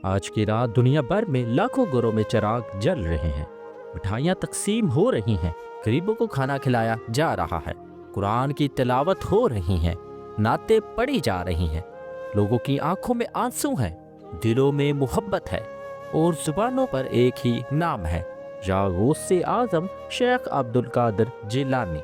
آج کی رات دنیا بھر میں لاکھوں گھروں میں چراغ جل رہے ہیں، مٹھائیاں تقسیم ہو رہی ہیں، غریبوں کو کھانا کھلایا جا رہا ہے، قرآن کی تلاوت ہو رہی ہیں، نعتیں پڑھی جا رہی ہیں، لوگوں کی آنکھوں میں آنسو ہیں، دلوں میں محبت ہے اور زبانوں پر ایک ہی نام ہے، یا غوث اعظم شیخ عبد القادر جیلانی۔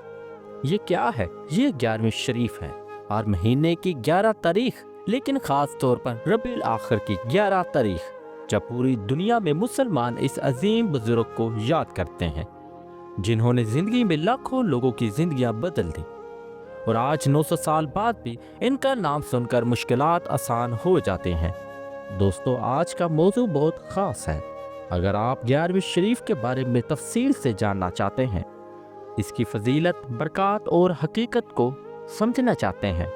یہ کیا ہے؟ یہ 11ویں شریف ہے، ہر مہینے کی 11 تاریخ، لیکن خاص طور پر ربیع الاخر کی 11 تاریخ، جب پوری دنیا میں مسلمان اس عظیم بزرگ کو یاد کرتے ہیں جنہوں نے زندگی میں لاکھوں لوگوں کی زندگیاں بدل دی، اور آج 900 سال بعد بھی ان کا نام سن کر مشکلات آسان ہو جاتے ہیں۔ دوستو، آج کا موضوع بہت خاص ہے۔ اگر آپ 11ویں شریف کے بارے میں تفصیل سے جاننا چاہتے ہیں، اس کی فضیلت، برکات اور حقیقت کو سمجھنا چاہتے ہیں،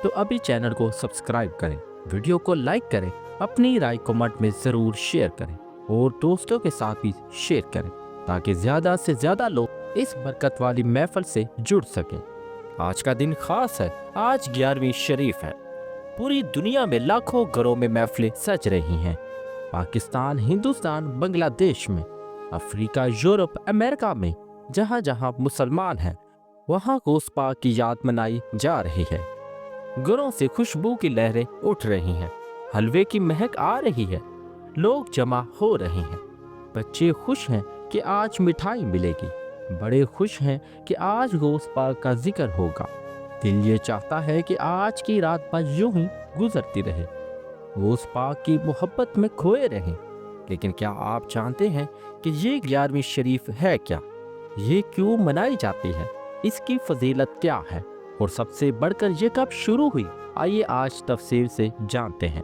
تو ابھی چینل کو سبسکرائب کریں، ویڈیو کو لائک کریں، اپنی رائے کمنٹ میں ضرور شیئر کریں اور دوستوں کے ساتھ بھی شیئر کریں تاکہ زیادہ سے زیادہ لوگ اس برکت والی محفل سے جڑ سکیں۔ آج کا دن خاص ہے، آج 11ویں شریف ہے۔ پوری دنیا میں لاکھوں گھروں میں محفلیں سج رہی ہیں، پاکستان، ہندوستان، بنگلہ دیش میں، افریقہ، یورپ، امریکہ میں، جہاں جہاں مسلمان ہیں وہاں غوث پاک کی یاد منائی جا رہی ہے۔ گھروں سے خوشبو کی لہریں اٹھ رہی ہیں، حلوے کی مہک آ رہی ہے، لوگ جمع ہو رہے ہیں، بچے خوش ہیں کہ آج مٹھائی ملے گی، بڑے خوش ہیں کہ آج غوث پاک کا ذکر ہوگا۔ دل یہ چاہتا ہے کہ آج کی رات بس یوں ہی گزرتی رہے، غوث پاک کی محبت میں کھوئے رہیں۔ لیکن کیا آپ جانتے ہیں کہ یہ 11ویں شریف ہے کیا؟ یہ کیوں منائی جاتی ہے؟ اس کی فضیلت کیا ہے؟ اور سب سے بڑھ کر یہ کب شروع ہوئی؟ آئیے آج تفصیل سے جانتے ہیں۔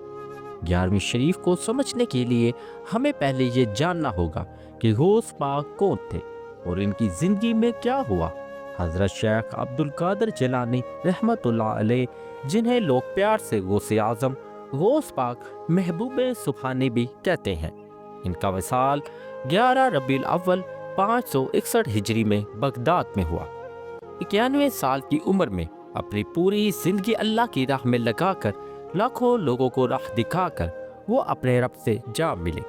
11ویں شریف کو سمجھنے کے لیے ہمیں پہلے یہ جاننا ہوگا کہ غوث پاک کون تھے اور ان کی زندگی میں کیا ہوا۔ حضرت شیخ عبد القادر جیلانی رحمۃ اللہ علیہ، جنہیں لوگ پیار سے غوث اعظم، غوث پاک، محبوب سبحانی بھی کہتے ہیں، ان کا وصال 11 ربیع الاول 561 ہجری میں بغداد میں ہوا۔ 91 سال کی عمر میں اپنی پوری زندگی اللہ کی راہ میں لگا کر، لاکھوں لوگوں کو راہ دکھا کر وہ اپنے رب سے جا ملے۔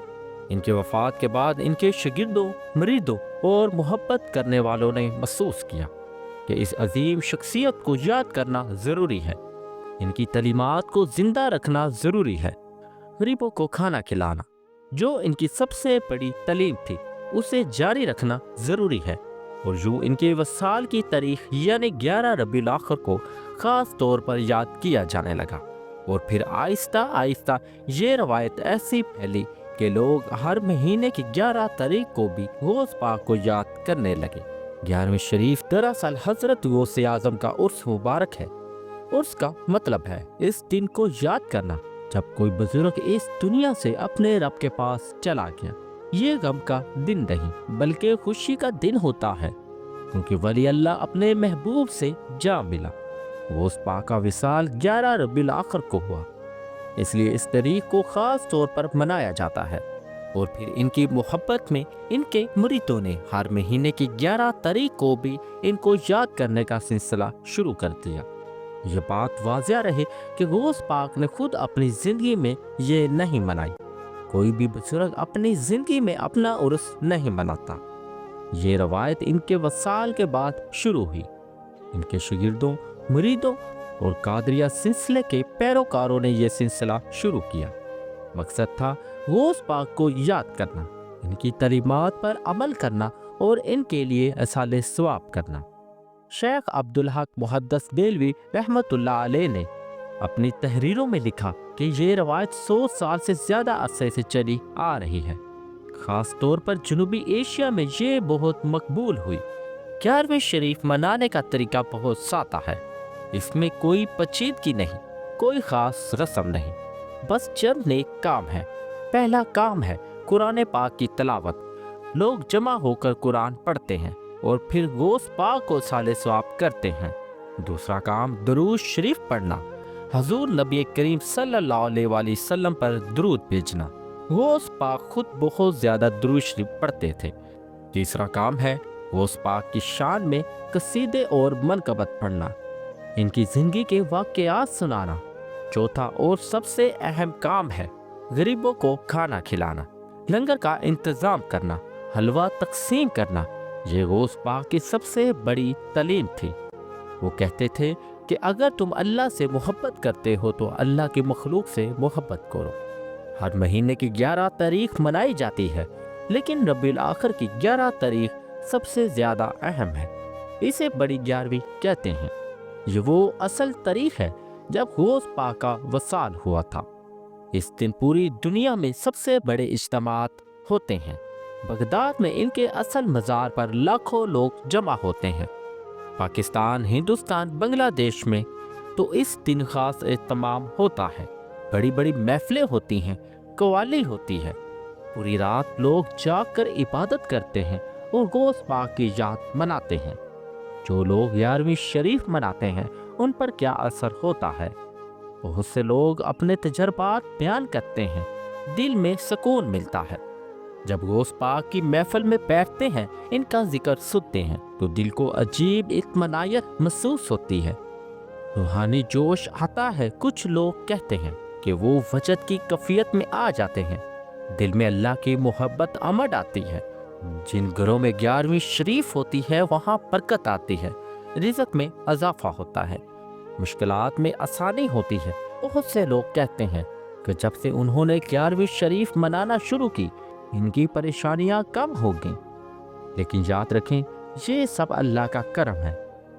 ان کی وفات کے بعد ان کے شاگردوں، مریدوں اور محبت کرنے والوں نے محسوس کیا کہ اس عظیم شخصیت کو یاد کرنا ضروری ہے، ان کی تعلیمات کو زندہ رکھنا ضروری ہے۔ غریبوں کو کھانا کھلانا، جو ان کی سب سے بڑی تعلیم تھی، اسے جاری رکھنا ضروری ہے، اور یوں ان کے وصال کی تاریخ یعنی 11 ربیع الاخر کو خاص طور پر یاد کیا جانے لگا، اور پھر آہستہ آہستہ یہ روایت ایسی پھیلی کہ لوگ ہر مہینے کی 11 تاریخ کو بھی غوث پاک کو یاد کرنے لگے۔ 11ویں شریف دراصل حضرت غوث اعظم کا عرس مبارک ہے۔ عرس کا مطلب ہے اس دن کو یاد کرنا جب کوئی بزرگ اس دنیا سے اپنے رب کے پاس چلا گیا۔ یہ غم کا دن نہیں بلکہ خوشی کا دن ہوتا ہے، کیونکہ ولی اللہ اپنے محبوب سے جا ملا۔ غوث پاک کا وصال 11 ربیع الاخر کو ہوا، اس لیے اس تاریخ کو خاص طور پر منایا جاتا ہے، اور پھر ان کی محبت میں ان کے مریدوں نے ہر مہینے کی 11 تاریخ کو بھی ان کو یاد کرنے کا سلسلہ شروع کر دیا۔ یہ بات واضح رہے کہ غوث پاک نے خود اپنی زندگی میں یہ نہیں منائی، کوئی بھی بزرگ اپنی زندگی میں اپنا عرس نہیں مناتا۔ یہ روایت ان کے وصال کے بعد شروع ہوئی۔ ان کے شاگردوں، مریدوں اور قادریہ سلسلے کے پیروکاروں نے یہ سلسلہ شروع کیا۔ مقصد تھا غوث پاک کو یاد کرنا، ان کی تعلیمات پر عمل کرنا اور ان کے لیے ایصال ثواب کرنا۔ شیخ عبدالحق محدث دہلوی رحمۃ اللہ علیہ نے اپنی تحریروں میں لکھا کہ یہ روایت 100 سال سے زیادہ عرصے سے چلی آ رہی ہے۔ خاص طور پر جنوبی ایشیا میں یہ بہت مقبول ہوئی۔ 11ویں شریف منانے کا طریقہ بہت سادہ ہے، اس میں کوئی پیچیدگی نہیں، کوئی خاص رسم نہیں، بس چند نیک کام ہے۔ پہلا کام ہے قرآن پاک کی تلاوت، لوگ جمع ہو کر قرآن پڑھتے ہیں اور پھر غوث پاک کو ایصال ثواب کرتے ہیں۔ دوسرا کام درود شریف پڑھنا، حضور نبی کریم صلی اللہ علیہ وآلہ وسلم پر درود بھیجنا، غوث پاک خود بہت زیادہ درود شریف پڑھتے تھے۔ تیسرا کام ہے غوث پاک کی شان میں قصیدے اور منقبت پڑھنا، ان کی زندگی کے واقعات سنانا۔ چوتھا اور سب سے اہم کام ہے غریبوں کو کھانا کھلانا، لنگر کا انتظام کرنا، حلوہ تقسیم کرنا، یہ غوث پاک کی سب سے بڑی تعلیم تھی۔ وہ کہتے تھے کہ اگر تم اللہ سے محبت کرتے ہو تو اللہ کی مخلوق سے محبت کرو۔ ہر مہینے کی 11 تاریخ منائی جاتی ہے، لیکن ربیع الاخر کی 11 تاریخ سب سے زیادہ اہم ہے۔ اسے بڑی 11ویں کہتے ہیں۔ یہ وہ اصل تاریخ ہے جب غوث پاک کا وصال ہوا تھا۔ اس دن پوری دنیا میں سب سے بڑے اجتماعات ہوتے ہیں۔ بغداد میں ان کے اصل مزار پر لاکھوں لوگ جمع ہوتے ہیں۔ پاکستان، ہندوستان، بنگلہ دیش میں تو اس دن خاص اہتمام ہوتا ہے۔ بڑی بڑی محفلیں ہوتی ہیں، قوالی ہوتی ہے، پوری رات لوگ جاگ کر عبادت کرتے ہیں اور غوث پاک کی یاد مناتے ہیں۔ جو لوگ 11ویں شریف مناتے ہیں ان پر کیا اثر ہوتا ہے؟ بہت سے لوگ اپنے تجربات بیان کرتے ہیں، دل میں سکون ملتا ہے۔ جب غوث پاک کی محفل میں بیٹھتے ہیں، ان کا ذکر سنتے ہیں تو دل کو عجیب اطمینانیت محسوس ہوتی ہے، روحانی جوش آتا ہے۔ کچھ لوگ کہتے ہیں کہ وہ وجد کی کیفیت میں آ جاتے ہیں، دل میں اللہ کی محبت امڈ آتی ہے۔ جن گھروں میں 11ویں شریف ہوتی ہے وہاں برکت آتی ہے، رزق میں اضافہ ہوتا ہے، مشکلات میں آسانی ہوتی ہے۔ بہت سے لوگ کہتے ہیں کہ جب سے انہوں نے 11ویں شریف منانا شروع کی ان کی پریشانیاں کم ہو گئیں۔ لیکن یاد رکھیں، یہ سب اللہ کا کرم ہے۔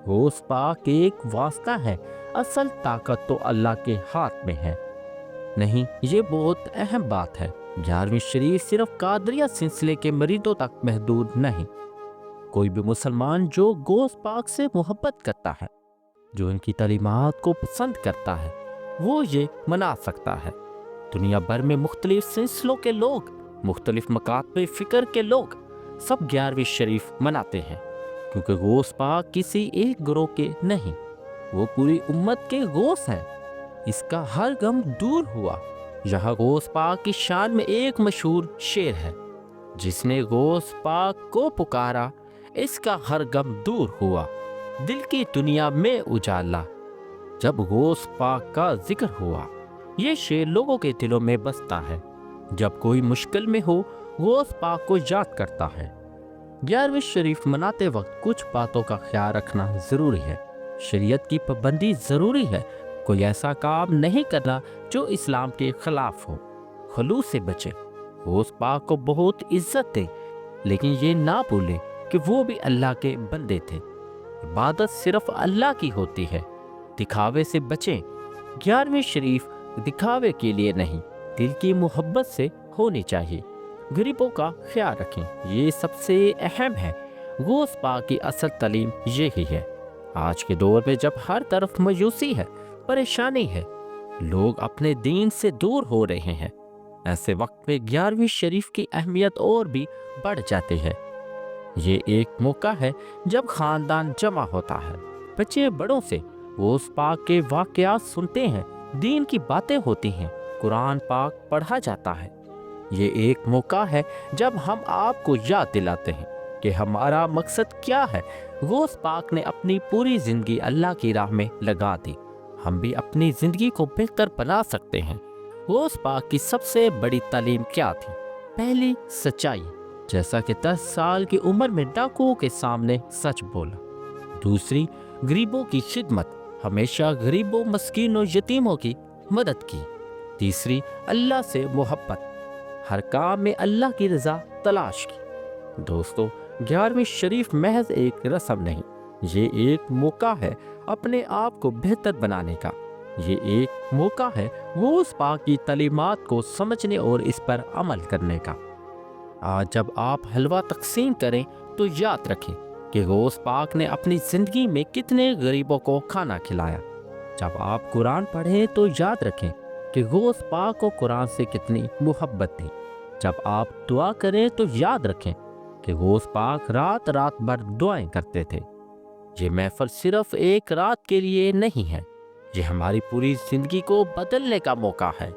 غوث پاک ایک واسطہ ہے، اصل طاقت تو اللہ کے ہاتھ میں ہے۔ نہیں، یہ بہت اہم بات ہے۔ 11ویں شریف صرف قادریہ سلسلے کے مریدوں تک محدود نہیں۔ کوئی بھی مسلمان جو غوث پاک سے محبت کرتا ہے، جو ان کی تعلیمات کو پسند کرتا ہے، وہ یہ منا سکتا ہے۔ دنیا بھر میں مختلف سلسلوں کے لوگ، مختلف مکاتب فکر کے لوگ سب 11ویں شریف مناتے ہیں، کیونکہ غوث پاک کسی ایک گروہ کے نہیں، وہ پوری امت کے غوث ہیں۔ اس کا ہر غم دور ہوا۔ یہاں غوث پاک کی شان میں ایک مشہور شعر ہے، جس نے غوث پاک کو پکارا، اس کا ہر غم دور ہوا، دل کی دنیا میں اجالا، جب غوث پاک کا ذکر ہوا۔ یہ شعر لوگوں کے دلوں میں بستا ہے۔ جب کوئی مشکل میں ہو غوث پاک کو یاد کرتا ہے۔ 11ویں شریف مناتے وقت کچھ باتوں کا خیال رکھنا ضروری ہے۔ شریعت کی پابندی ضروری ہے۔ کوئی ایسا کام نہیں کرنا جو اسلام کے خلاف ہو۔ خلوص سے بچے، غوث پاک کو بہت عزت دیں، لیکن یہ نہ بھولیں کہ وہ بھی اللہ کے بندے تھے۔ عبادت صرف اللہ کی ہوتی ہے۔ دکھاوے سے بچیں۔ 11ویں شریف دکھاوے کے لیے نہیں، دل کی محبت سے ہونی چاہیے۔ غریبوں کا خیال رکھیں، یہ سب سے اہم ہے۔ غوث پاک کی اصل تعلیم یہی ہے۔ آج کے دور میں جب ہر طرف مایوسی ہے، پریشانی ہے، لوگ اپنے دین سے دور ہو رہے ہیں، ایسے وقت میں 11ویں شریف کی اہمیت اور بھی بڑھ جاتی ہے۔ یہ ایک موقع ہے جب خاندان جمع ہوتا ہے، بچے بڑوں سے غوث پاک کے واقعات سنتے ہیں، دین کی باتیں ہوتی ہیں، قرآن پاک پڑھا جاتا ہے۔ یہ ایک موقع ہے جب ہم آپ کو یاد دلاتے ہیں کہ ہمارا مقصد کیا ہے۔ غوث پاک نے اپنی پوری زندگی اللہ کی راہ میں لگا دی۔ ہم بھی اپنی زندگی کو بہتر بنا سکتے ہیں۔ غوث پاک کی سب سے بڑی تعلیم کیا تھی؟ پہلی، سچائی، جیسا کہ 10 سال کی عمر میں ڈاکوؤں کے سامنے سچ بولا۔ دوسری، غریبوں کی خدمت، ہمیشہ غریبوں، مسکینوں، یتیموں کی مدد کی۔ تیسری، اللہ سے محبت، ہر کام میں اللہ کی رضا تلاش کی۔ دوستو، 11ویں شریف محض ایک رسم نہیں، یہ ایک موقع ہے اپنے آپ کو بہتر بنانے کا۔ یہ ایک موقع ہے غوث پاک کی تعلیمات کو سمجھنے اور اس پر عمل کرنے کا۔ آج جب آپ حلوہ تقسیم کریں تو یاد رکھیں کہ غوث پاک نے اپنی زندگی میں کتنے غریبوں کو کھانا کھلایا۔ جب آپ قرآن پڑھیں تو یاد رکھیں کہ غوث پاک کو قرآن سے کتنی محبت تھی۔ جب آپ دعا کریں تو یاد رکھیں کہ غوث پاک رات رات بھر دعائیں کرتے تھے۔ یہ محفل صرف ایک رات کے لیے نہیں ہے، یہ ہماری پوری زندگی کو بدلنے کا موقع ہے۔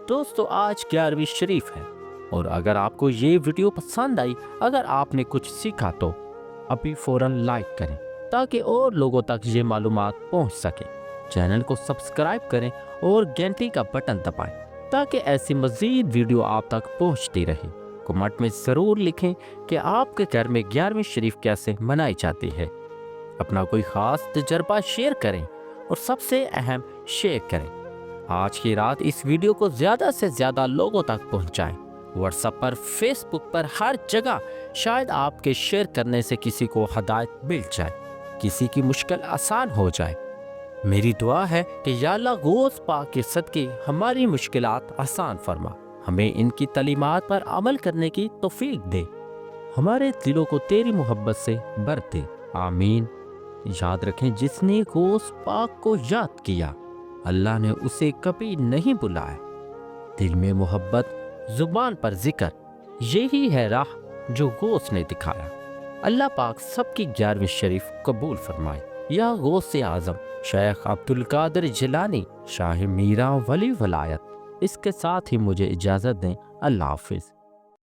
دوستو، آج 11ویں شریف ہے، اور اگر آپ کو یہ ویڈیو پسند آئی، اگر آپ نے کچھ سیکھا تو ابھی فوراً لائک کریں تاکہ اور لوگوں تک یہ معلومات پہنچ سکے۔ چینل کو سبسکرائب کریں اور گھنٹی کا بٹن دبائیں تاکہ ایسی مزید ویڈیو آپ تک پہنچتی رہے۔ کمنٹ میں ضرور لکھیں کہ آپ کے گھر میں 11ویں شریف کیسے منائی جاتی ہے۔ اپنا کوئی خاص تجربہ شیئر کریں اور سب سے اہم شیئر کریں۔ آج کی رات اس ویڈیو کو زیادہ سے زیادہ لوگوں تک پہنچائیں۔ واٹس ایپ پر، فیس بک پر، ہر جگہ، شاید آپ کے شیئر کرنے سے کسی کو ہدایت مل جائے، کسی کی مشکل آسان ہو جائے۔ میری دعا ہے کہ یا اللہ غوث پاک کے صدقے ہماری مشکلات آسان فرما، ہمیں ان کی تعلیمات پر عمل کرنے کی توفیق دے، ہمارے دلوں کو تیری محبت سے بھر دے، آمین۔ یاد رکھیں، جس نے غوث پاک کو یاد کیا اللہ نے اسے کبھی نہیں بلایا۔ دل میں محبت، زبان پر ذکر، یہی ہے راہ جو غوث نے دکھایا۔ اللہ پاک سب کی 11ویں شریف قبول فرمائے۔ یا غوث اعظم شیخ عبدالقادر جیلانی، شاہ میرا ولی ولایت۔ اس کے ساتھ ہی مجھے اجازت دیں، اللہ حافظ۔